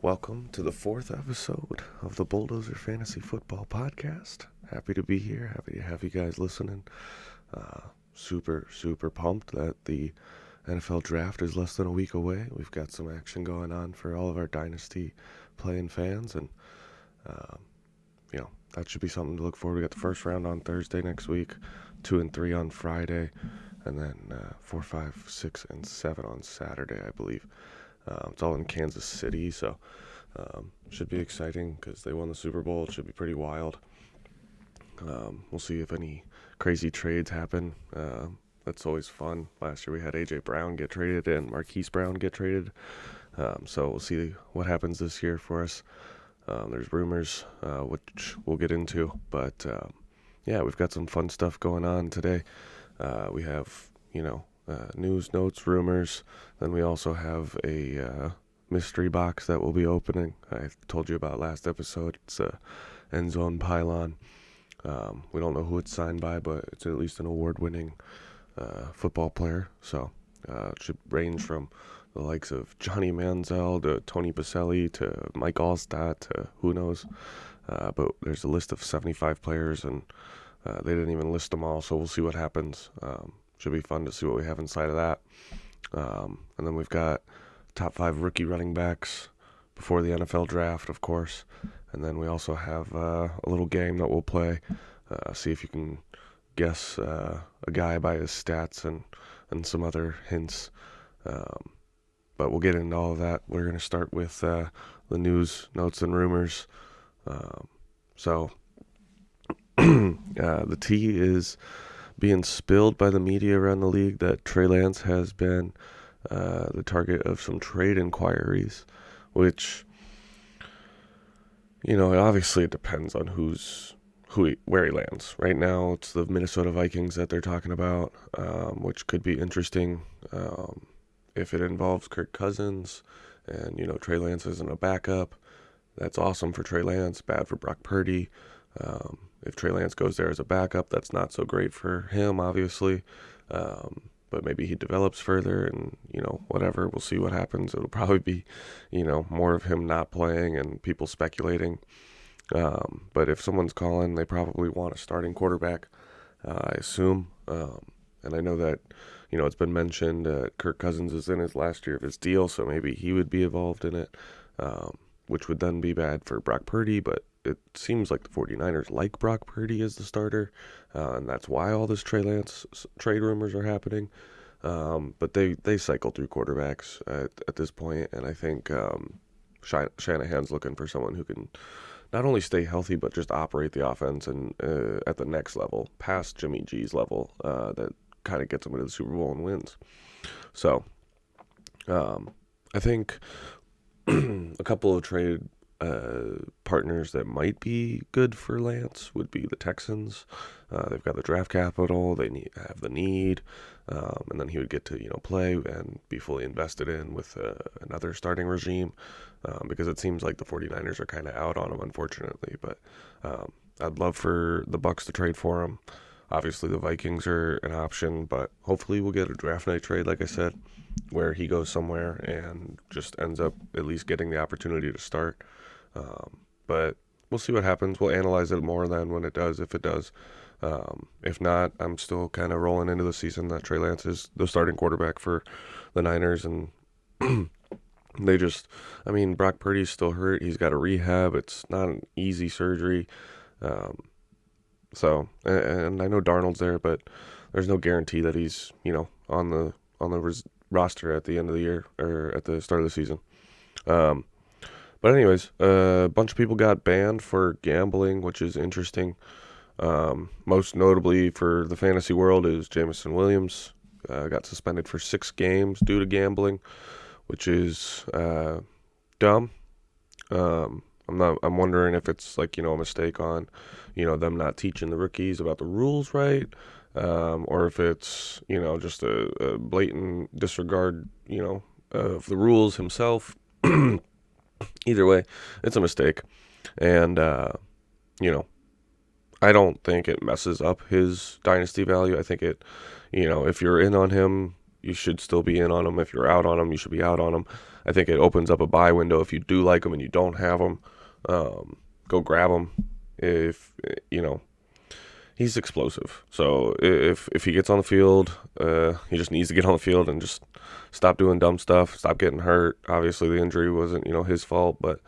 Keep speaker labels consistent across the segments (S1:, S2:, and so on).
S1: Welcome to the fourth episode of the Bulldozer Fantasy Football Podcast. Happy to be here. Happy to have you guys listening. Super pumped that the NFL Draft is less than a week away. We've got some action going on for all of our Dynasty playing fans, and that should be something to look forward to. We got the first round on Thursday next week, 2 and 3 on Friday, and then 4, 5, 6, and 7 on Saturday, I believe. It's all in Kansas City, so should be exciting because they won the Super Bowl. It should be pretty wild. We'll see if any crazy trades happen. That's always fun. Last year we had A.J. Brown get traded and Marquise Brown get traded. So we'll see what happens this year for us. There's rumors, which we'll get into. But, we've got some fun stuff going on today. We have, news, notes, rumors. Then we also have a mystery box that we'll be opening. I told you about last episode. It's a end zone pylon. We don't know who it's signed by, but it's at least an award-winning football player. So it should range from the likes of Johnny Manziel to Tony Baselli to Mike Allstott to who knows. But there's a list of 75 players, and they didn't even list them all, so we'll see what happens. Should be fun to see what we have inside of that. And then we've got top 5 rookie running backs before the NFL draft, of course. And then we also have a little game that we'll play. See if you can guess a guy by his stats and some other hints. But we'll get into all of that. We're going to start with the news, notes, and rumors. So the tea is being spilled by the media around the league that Trey Lance has been the target of some trade inquiries, which, obviously it depends on where he lands. Right now, it's the Minnesota Vikings that they're talking about, which could be interesting if it involves Kirk Cousins and, Trey Lance isn't a backup. That's awesome for Trey Lance, bad for Brock Purdy. If Trey Lance goes there as a backup, that's not so great for him, obviously. But maybe he develops further and, whatever. We'll see what happens. It'll probably be, more of him not playing and people speculating. But if someone's calling, they probably want a starting quarterback, I assume. And I know that, it's been mentioned Kirk Cousins is in his last year of his deal, so maybe he would be involved in it, which would then be bad for Brock Purdy. But it seems like the 49ers like Brock Purdy as the starter, and that's why all this Trey Lance trade rumors are happening. But they cycle through quarterbacks at this point, and I think Shanahan's looking for someone who can not only stay healthy but just operate the offense and at the next level, past Jimmy G's level, that kind of gets him into the Super Bowl and wins. So I think a couple of trade partners that might be good for Lance would be the Texans. They've got the draft capital, they have the need, and then he would get to play and be fully invested in with another starting regime, because it seems like the 49ers are kind of out on him, unfortunately. But I'd love for the Bucs to trade for him. Obviously the Vikings are an option, but hopefully we'll get a draft night trade, like I said, where he goes somewhere and just ends up at least getting the opportunity to start. But we'll see what happens. We'll analyze it more then when it does, if it does. If not, I'm still kind of rolling into the season that Trey Lance is the starting quarterback for the Niners. And Brock Purdy's still hurt. He's got a rehab. It's not an easy surgery. So I know Darnold's there, but there's no guarantee that he's, on the roster at the end of the year or at the start of the season. But anyways, a bunch of people got banned for gambling, which is interesting. Most notably for the fantasy world is Jameson Williams. Got suspended for 6 games due to gambling, which is dumb. I'm wondering if it's a mistake on, them not teaching the rookies about the rules right, or if it's, just a blatant disregard, of the rules himself. Either way, it's a mistake. And, I don't think it messes up his dynasty value. I think it, if you're in on him, you should still be in on him. If you're out on him, you should be out on him. I think it opens up a buy window if you do like him and you don't have him. Go grab him. If he's explosive. So if he gets on the field, he just needs to get on the field and just stop doing dumb stuff, stop getting hurt. Obviously, the injury wasn't his fault, but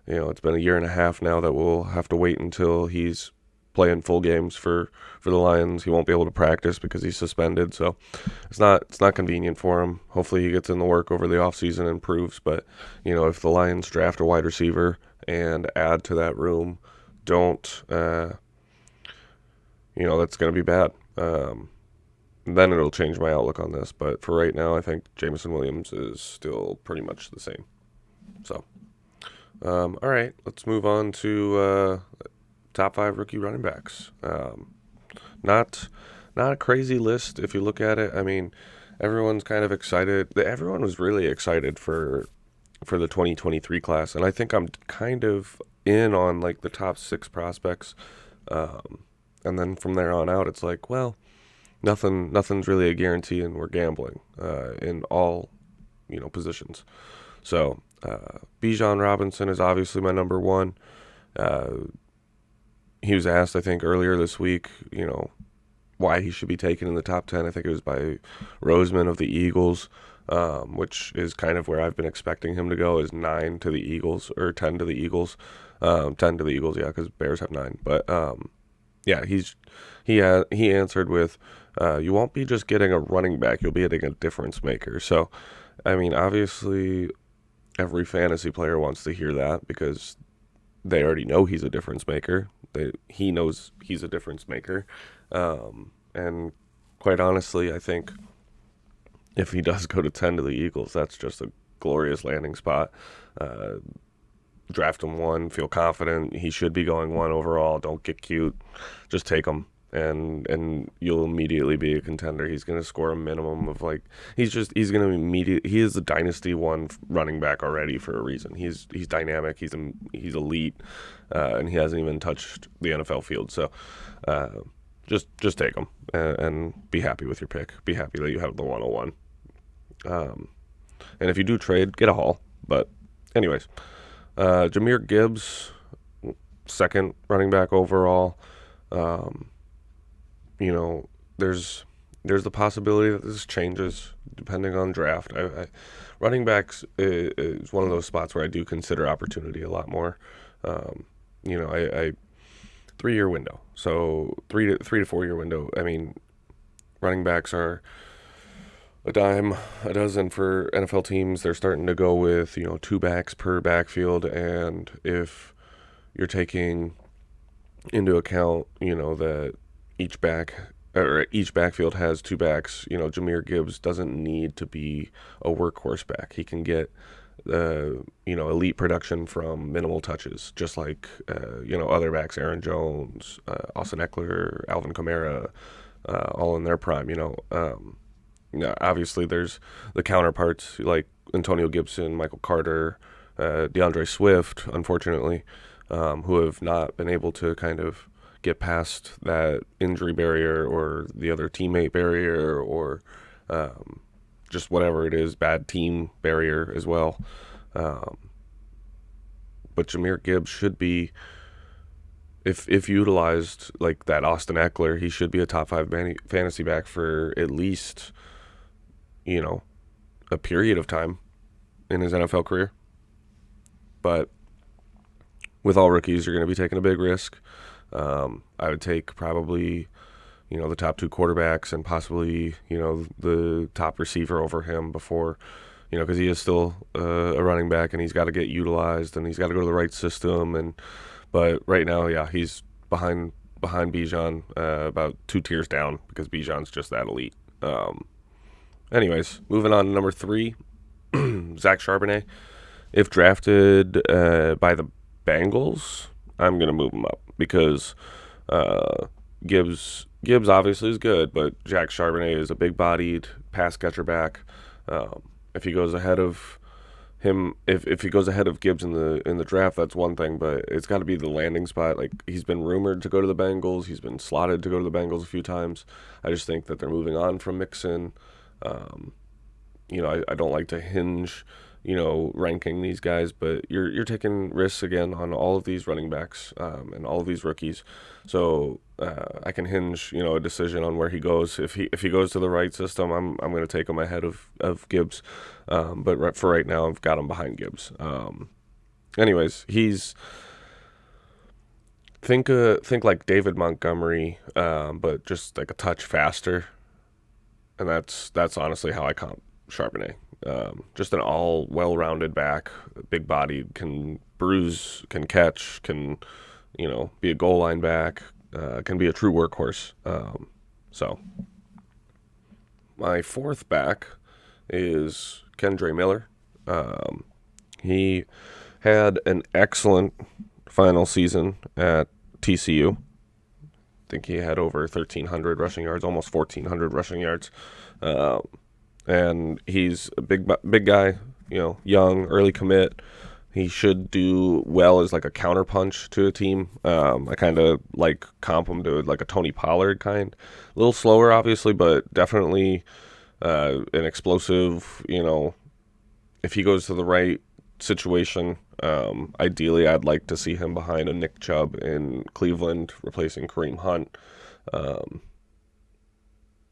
S1: it's been a year and a half now that we'll have to wait until he's playing full games for the Lions. He won't be able to practice because he's suspended, so it's not convenient for him. Hopefully, he gets in the work over the offseason and improves. But if the Lions draft a wide receiver and add to that room, don't. That's going to be bad. Then it'll change my outlook on this. But for right now, I think Jameson Williams is still pretty much the same. So, all right, let's move on to top 5 rookie running backs. Not a crazy list if you look at it. I mean, everyone's kind of excited. Everyone was really excited for the 2023 class, and I think I'm kind of in on like the top 6 prospects. And then from there on out, it's like, well, nothing's really a guarantee, and we're gambling in all positions. So Bijan Robinson is obviously my number one. He was asked, I think, earlier this week, why he should be taken in the top 10. I think it was by Roseman of the Eagles, which is kind of where I've been expecting him to go, is 9 to the Eagles, or 10 to the Eagles. 10 to the Eagles, yeah, because Bears have 9. But yeah, he answered with, you won't be just getting a running back, you'll be getting a difference maker. So, I mean, obviously, every fantasy player wants to hear that because they already know he's a difference maker. He knows he's a difference maker. And quite honestly, I think if he does go to 10 to the Eagles, that's just a glorious landing spot. Draft him 1, feel confident. He should be going 1 overall. Don't get cute. Just take him, and you'll immediately be a contender. He's going to score a minimum of he is the dynasty 1 running back already for a reason. He's dynamic. He's elite, and he hasn't even touched the NFL field. So, just take him and be happy with your pick. Be happy that you have the 101. And if you do trade, get a haul. But anyways. Jahmyr Gibbs, 2nd running back overall. There's the possibility that this changes depending on draft. Running backs is one of those spots where I do consider opportunity a lot more. 3-year window, so 3 to 4 year window. I mean, running backs are a dime a dozen for NFL teams. They're starting to go with 2 backs per backfield, and if you're taking into account that each backfield has 2 backs, Jahmyr Gibbs doesn't need to be a workhorse back. He can get elite production from minimal touches, just like other backs, Aaron Jones, Austin Eckler, Alvin Kamara, all in their prime. Obviously, there's the counterparts like Antonio Gibson, Michael Carter, DeAndre Swift, unfortunately, who have not been able to kind of get past that injury barrier or the other teammate barrier or just whatever it is, bad team barrier as well. But Jahmyr Gibbs should be, if utilized like that Austin Eckler, he should be a top 5 fantasy back for at least a period of time in his NFL career. But with all rookies, you're going to be taking a big risk. I would take probably, the top 2 quarterbacks and possibly, the top receiver over him before, because he is still a running back and he's got to get utilized and he's got to go to the right system. But right now, yeah, he's behind Bijan, about 2 tiers down because Bijan's just that elite. Anyways, moving on to number 3, Zach Charbonnet. If drafted by the Bengals, I'm going to move him up because Gibbs obviously is good, but Zach Charbonnet is a big-bodied pass catcher back. If he goes ahead of him, if he goes ahead of Gibbs in the draft, that's one thing, but it's got to be the landing spot. Like, he's been rumored to go to the Bengals. He's been slotted to go to the Bengals a few times. I just think that they're moving on from Mixon. I don't like to hinge, ranking these guys, but you're taking risks again on all of these running backs and all of these rookies. So I can hinge, a decision on where he goes. If he goes to the right system, I'm going to take him ahead of Gibbs. But for right now, I've got him behind Gibbs. Anyways, he's think like David Montgomery, but just like a touch faster, and that's honestly how I comp Charbonnet. Just an all well-rounded back, big bodied, can bruise, can catch, can be a goal line back, can be a true workhorse. So my fourth back is Kendre Miller. He had an excellent final season at TCU. I think he had over 1,300 rushing yards, almost 1,400 rushing yards. And he's a big guy, young, early commit. He should do well as like a counterpunch to a team. I kind of like comp him to like a Tony Pollard kind. A little slower, obviously, but definitely an explosive, if he goes to the right situation, ideally I'd like to see him behind a Nick Chubb in Cleveland, replacing Kareem Hunt,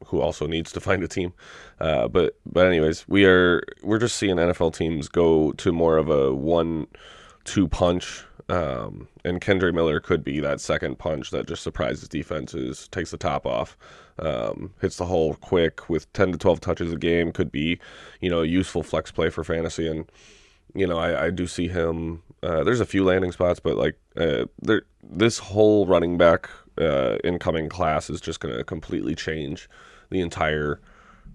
S1: who also needs to find a team. But anyways, we're just seeing NFL teams go to more of a 1-2 punch, and Kendre Miller could be that second punch that just surprises defenses, takes the top off, hits the hole quick with 10 to 12 touches a game, could be, a useful flex play for fantasy. And I do see him. There's a few landing spots, but like this whole running back incoming class is just going to completely change the entire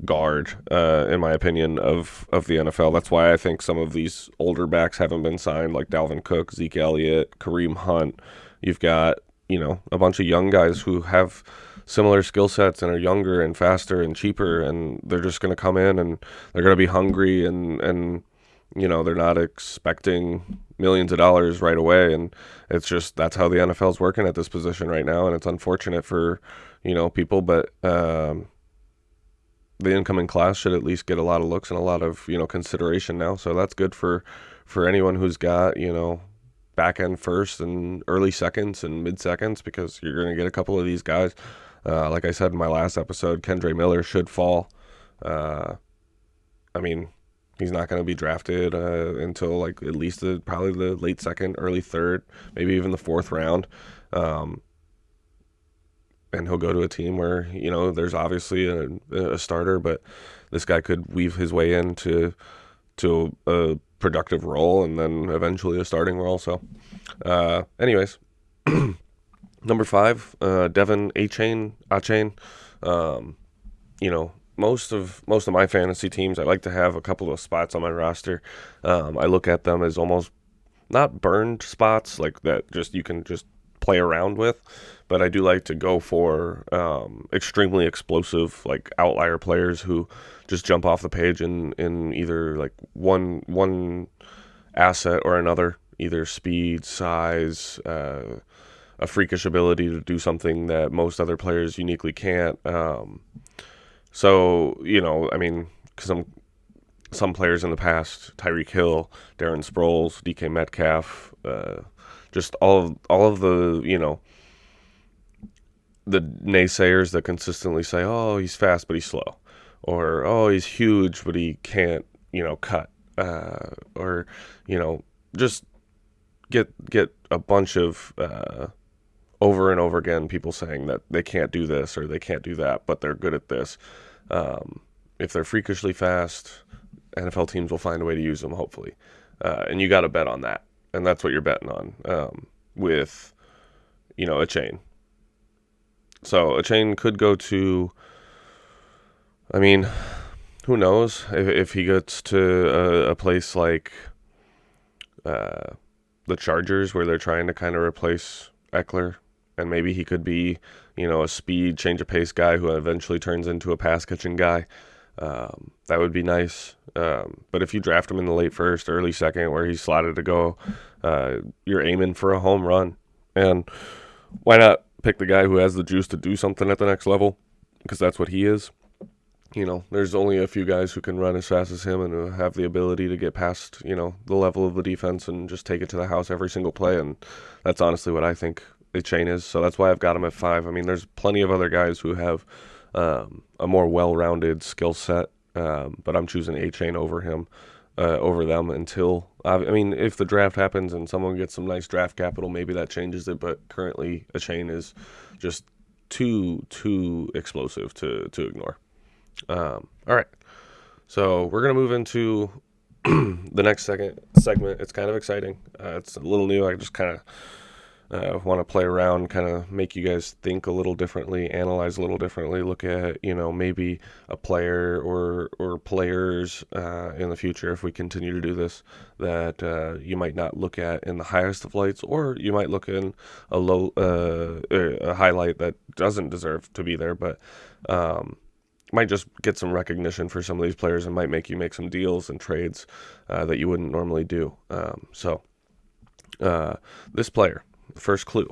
S1: guard, in my opinion, of the NFL. That's why I think some of these older backs haven't been signed, like Dalvin Cook, Zeke Elliott, Kareem Hunt. You've got a bunch of young guys who have similar skill sets and are younger and faster and cheaper, and they're just going to come in and they're going to be hungry and they're not expecting millions of dollars right away. And it's just, that's how the NFL is working at this position right now. And it's unfortunate for, people, but the incoming class should at least get a lot of looks and a lot of, consideration now. So that's good for anyone who's got, back end first and early seconds and mid seconds, because you're going to get a couple of these guys. Like I said in my last episode, Kendre Miller should fall. He's not going to be drafted until like at least probably the late second, early third, maybe even the fourth round. And he'll go to a team where, there's obviously a starter, but this guy could weave his way into a productive role and then eventually a starting role. So anyways, number 5, Devin Achane. Most of my fantasy teams, I like to have a couple of spots on my roster. I look at them as almost not burned spots, like that just you can just play around with, but I do like to go for extremely explosive, like outlier players who just jump off the page in either like one asset or another, either speed, size, a freakish ability to do something that most other players uniquely can't. So, because some players in the past, Tyreek Hill, Darren Sproles, DK Metcalf, just all of the, the naysayers that consistently say, oh, he's fast, but he's slow. Or, oh, he's huge, but he can't, cut. Or, just get a bunch of over and over again people saying that they can't do this or they can't do that, but they're good at this. If they're freakishly fast, NFL teams will find a way to use them, hopefully. And you got to bet on that. And that's what you're betting on with, Achane. So Achane could go to, who knows if he gets to a place like the Chargers where they're trying to kind of replace Eckler. And maybe he could be, a speed, change of pace guy who eventually turns into a pass catching guy. That would be nice. But if you draft him in the late first, early second, where he's slotted to go, you're aiming for a home run. And why not pick the guy who has the juice to do something at the next level? Because that's what he is. there's only a few guys who can run as fast as him and who have the ability to get past, the level of the defense and just take it to the house every single play. And that's honestly what I think A-Chain is. So that's why I've got him at 5. I mean, there's plenty of other guys who have a more well-rounded skill set, but I'm choosing A-Chain over him, over them until, I mean, if the draft happens and someone gets some nice draft capital, maybe that changes it. But currently, A-Chain is just too explosive to ignore. All right, so we're gonna move into the next segment. It's kind of exciting. It's a little new. I just kind of want to play around, kind of make you guys think a little differently, analyze a little differently, look at maybe a player or players in the future, if we continue to do this, that you might not look at in the highest of lights, or you might look in a highlight that doesn't deserve to be there, but might just get some recognition for some of these players and might make you make some deals and trades that you wouldn't normally do. So this player, the first clue,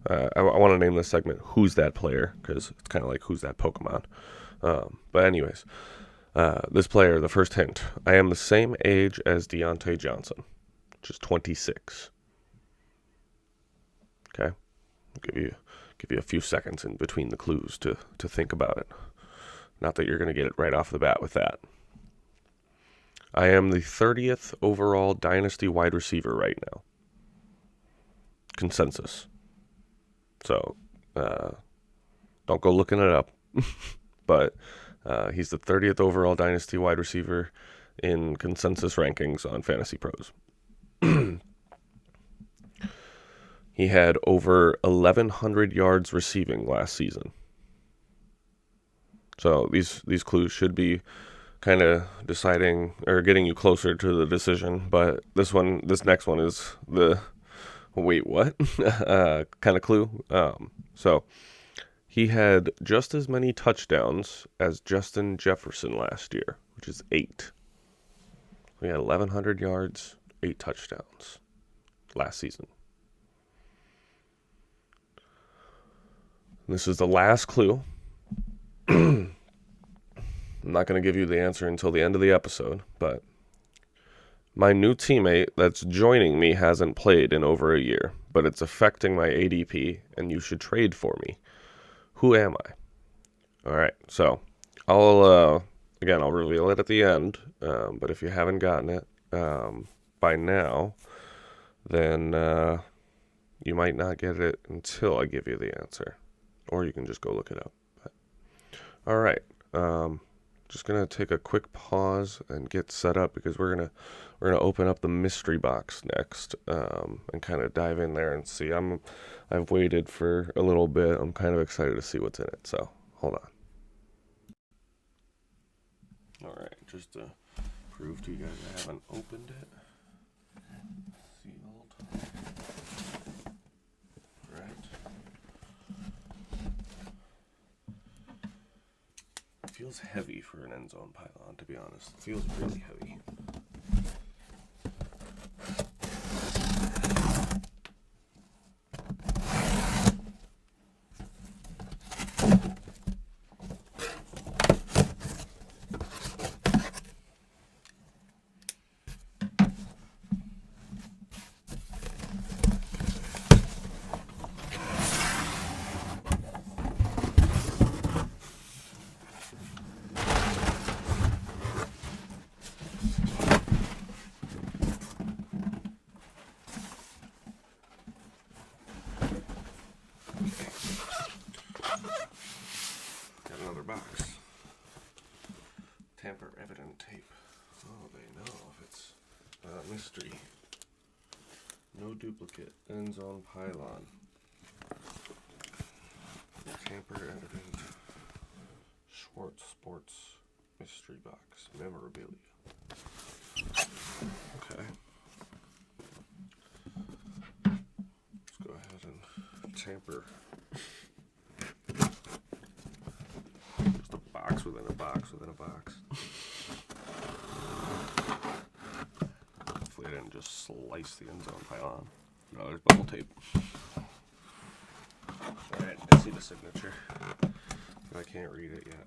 S1: I want to name this segment Who's That Player, because it's kind of like Who's That Pokemon. But anyways, this player, the first hint, I am the same age as Deontay Johnson, which is 26. Okay? I'll give you a few seconds in between the clues to think about it. Not that you're going to get it right off the bat with that. I am the 30th overall Dynasty wide receiver right now. Consensus. So, don't go looking it up. But he's the 30th overall Dynasty wide receiver in consensus rankings on Fantasy Pros. He had over 1,100 yards receiving last season. So these clues should be kind of deciding or getting you closer to the decision. But this next one is the wait, what kind of clue. So he had just as many touchdowns as Justin Jefferson last year, which is 8. We had 1,100 yards, 8 touchdowns last season. This is the last clue. I'm not going to give you the answer until the end of the episode, but my new teammate that's joining me hasn't played in over a year, but it's affecting my ADP, and you should trade for me. Who am I? All right, so I'll reveal it at the end, but if you haven't gotten it by now, then you might not get it until I give you the answer, or you can just go look it up. All right, just gonna take a quick pause and get set up because we're gonna open up the mystery box next, and kind of dive in there and see. I've waited for a little bit. I'm kind of excited to see what's in it. So hold on. All right, just to prove to you guys I haven't opened it. Sealed. Right. Feels heavy for an end zone pylon, to be honest. It feels really heavy. Got another box. Tamper evident tape. Oh, they know if it's mystery. No duplicate. End zone pylon. Tamper evident. Schwartz Sports mystery box. Memorabilia. Okay. Let's go ahead and tamper. Just a box within a box within a box. Hopefully I didn't just slice the end zone pylon. No, there's bubble tape. Alright, I see the signature, but I can't read it yet.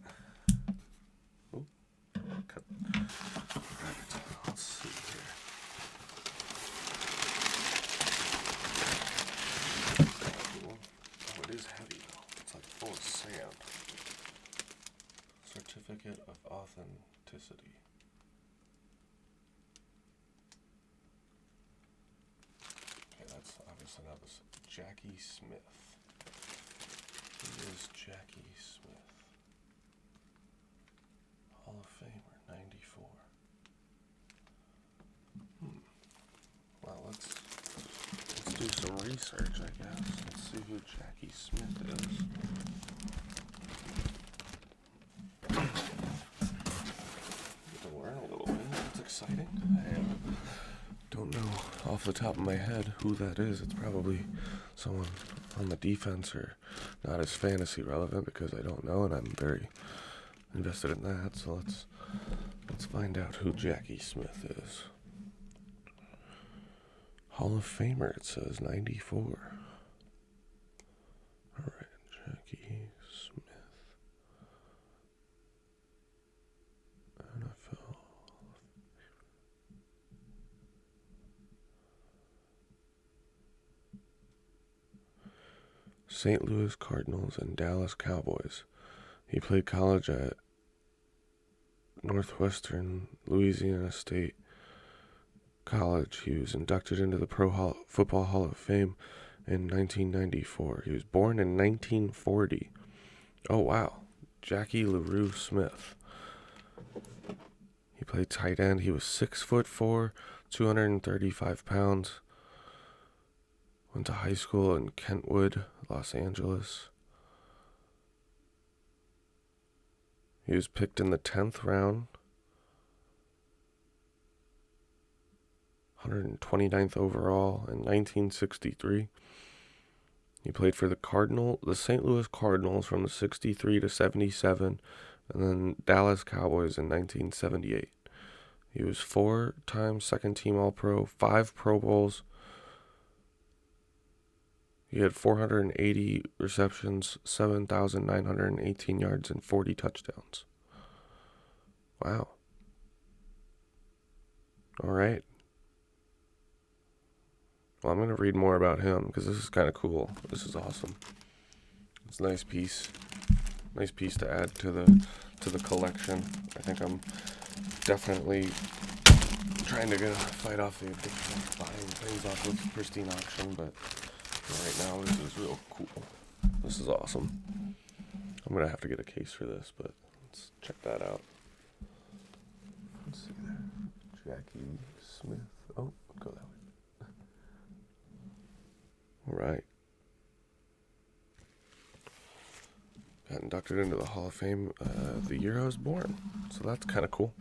S1: missing out this Jackie Smith. Who is Jackie Smith? Hall of Famer, 94. Well, let's do some research, I guess. Let's see who Jackie Smith is. Get to learn a little bit. That's exciting. I don't know off the top of my head who that is. It's probably someone on the defense or not as fantasy relevant because I don't know, and I'm very invested in that. So let's find out who Jackie Smith is. Hall of Famer, it says 94. All right, Jackie Smith. NFL. St. Louis Cardinals and Dallas Cowboys. He played college at Northwestern Louisiana State College. He was inducted into the Football Hall of Fame in 1994. He was born in 1940. Oh, wow. Jackie LaRue Smith. He played tight end. He was 6'4", 235 pounds. Went to high school in Kentwood, Los Angeles. He was picked in the 10th round. 129th overall in 1963. He played for the St. Louis Cardinals from the 63 to 77, and then Dallas Cowboys in 1978. He was 4-time second-team All-Pro, 5 Pro Bowls. He had 480 receptions, 7,918 yards, and 40 touchdowns. Wow. All right. Well, I'm going to read more about him because this is kind of cool. This is awesome. It's a nice piece. Nice piece to add to the collection. I think I'm definitely trying to fight off the addiction of buying things off of pristine auction, but right now this is real cool. This is awesome. I'm going to have to get a case for this, but let's check that out. Let's see there. Jackie Smith. Oh, go that way. All right. Got inducted into the Hall of Fame the year I was born. So that's kind of cool.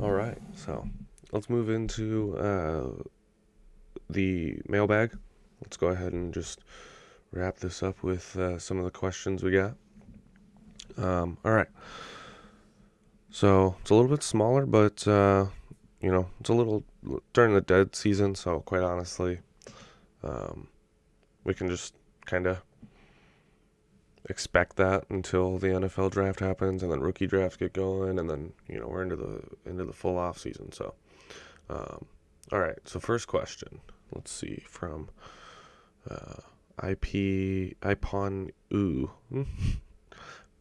S1: All right. So let's move into the mailbag. Let's go ahead and just wrap this up with some of the questions we got. All right. So it's a little bit smaller, but, it's a little during the dead season. So quite honestly, we can just kind of expect that until the NFL draft happens and then rookie drafts get going, and then we're into the full off season. So all right, so first question, let's see, from IPON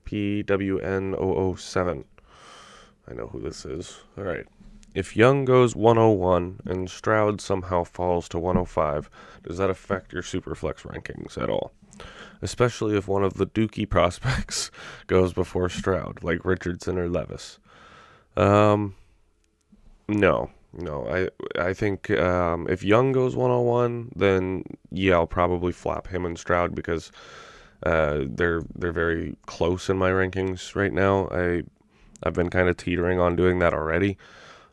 S1: PWN007. I know who this is. All right. If Young goes 101 and Stroud somehow falls to 105, does that affect your Superflex rankings at all? Especially if one of the Dookie prospects goes before Stroud, like Richardson or Levis. No. I think if Young goes 101, then yeah, I'll probably flop him and Stroud because they're very close in my rankings right now. I've been kind of teetering on doing that already.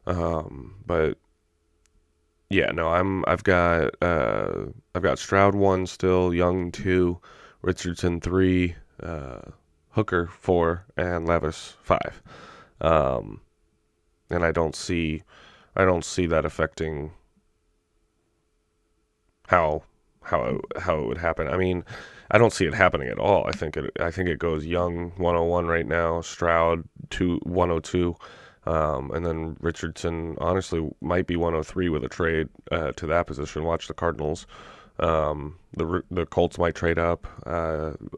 S1: But yeah, no, I've got Stroud 1 still, Young 2, Richardson 3, Hooker 4, and Levis 5. And I don't see that affecting how it would happen. I mean, I don't see it happening at all. I think it goes Young 101 right now, Stroud 102. And then Richardson, honestly, might be 103 with a trade to that position. Watch the Cardinals. The Colts might trade up.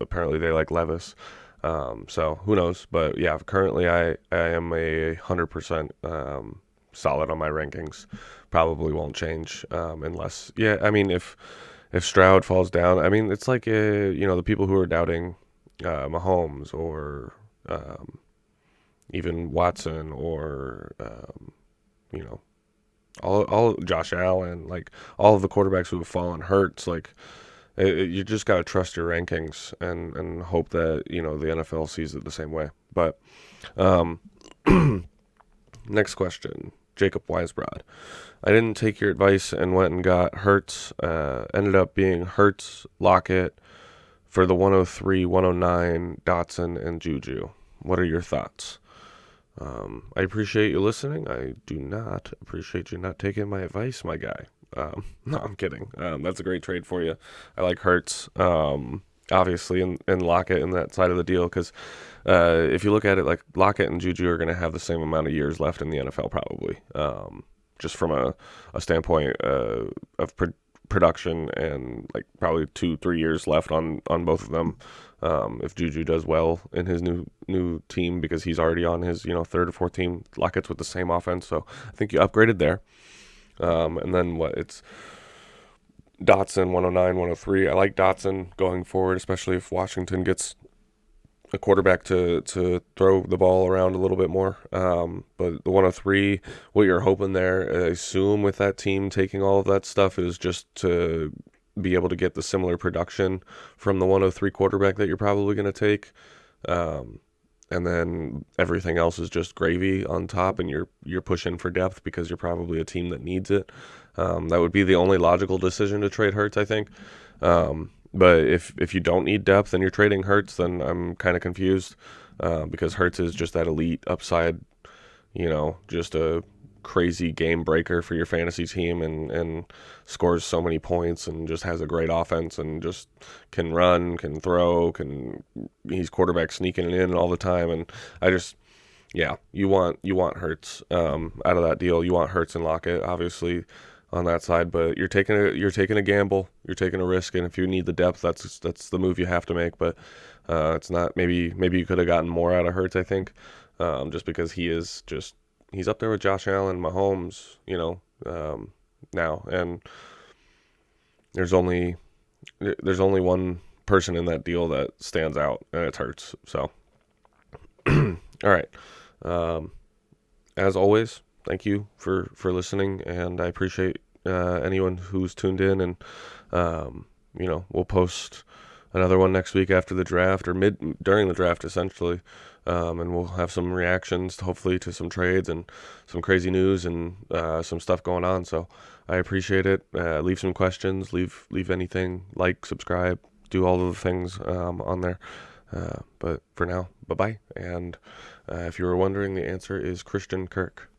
S1: Apparently, they like Levis. So who knows? But yeah, currently I am a 100% solid on my rankings. Probably won't change unless, yeah, I mean, if Stroud falls down, I mean, it's like, the people who are doubting Mahomes or even Watson or, you know, all Josh Allen, like all of the quarterbacks who have fallen, Hurts, like you just got to trust your rankings and hope that, the NFL sees it the same way. But um, next question, Jacob Weisbrod. I didn't take your advice and went and got Hurts. Ended up being Hurts, Lockett for the 103, 109, Dotson, and Juju. What are your thoughts? I appreciate you listening. I do not appreciate you not taking my advice, my guy. No, I'm kidding. That's a great trade for you. I like Hurts, obviously, and Lockett in that side of the deal because if you look at it, like Lockett and Juju are going to have the same amount of years left in the NFL probably, just from a standpoint of production and like probably 2-3 years left on both of them. If Juju does well in his new team because he's already on his third or fourth team, Lockett's with the same offense, so I think you upgraded there. And then it's Dotson 109, 103. I like Dotson going forward, especially if Washington gets a quarterback to throw the ball around a little bit more. But the 103, what you're hoping there, I assume with that team taking all of that stuff is just to be able to get the similar production from the 103 quarterback that you're probably going to take. And then everything else is just gravy on top, and you're pushing for depth because you're probably a team that needs it. That would be the only logical decision to trade Hurts, I think. But if you don't need depth and you're trading Hurts, then I'm kind of confused because Hurts is just that elite upside, just a crazy game breaker for your fantasy team and scores so many points and just has a great offense and just can run, can throw, he's quarterback sneaking it in all the time. And I just, yeah, you want Hurts out of that deal. You want Hurts and Lockett, obviously, on that side, but you're taking a gamble, you're taking a risk, and if you need the depth, that's the move you have to make. But it's not, maybe you could have gotten more out of Hurts, I think, just because he's up there with Josh Allen, Mahomes, now, and there's only one person in that deal that stands out, and it's Hurts. So, all right, as always, thank you for listening, and I appreciate anyone who's tuned in, and we'll post another one next week after the draft or during the draft essentially, and we'll have some reactions hopefully to some trades and some crazy news and some stuff going on. So I appreciate it. Leave some questions, leave anything, like, subscribe, do all of the things on there. But for now, bye-bye. And if you were wondering, the answer is Christian Kirk.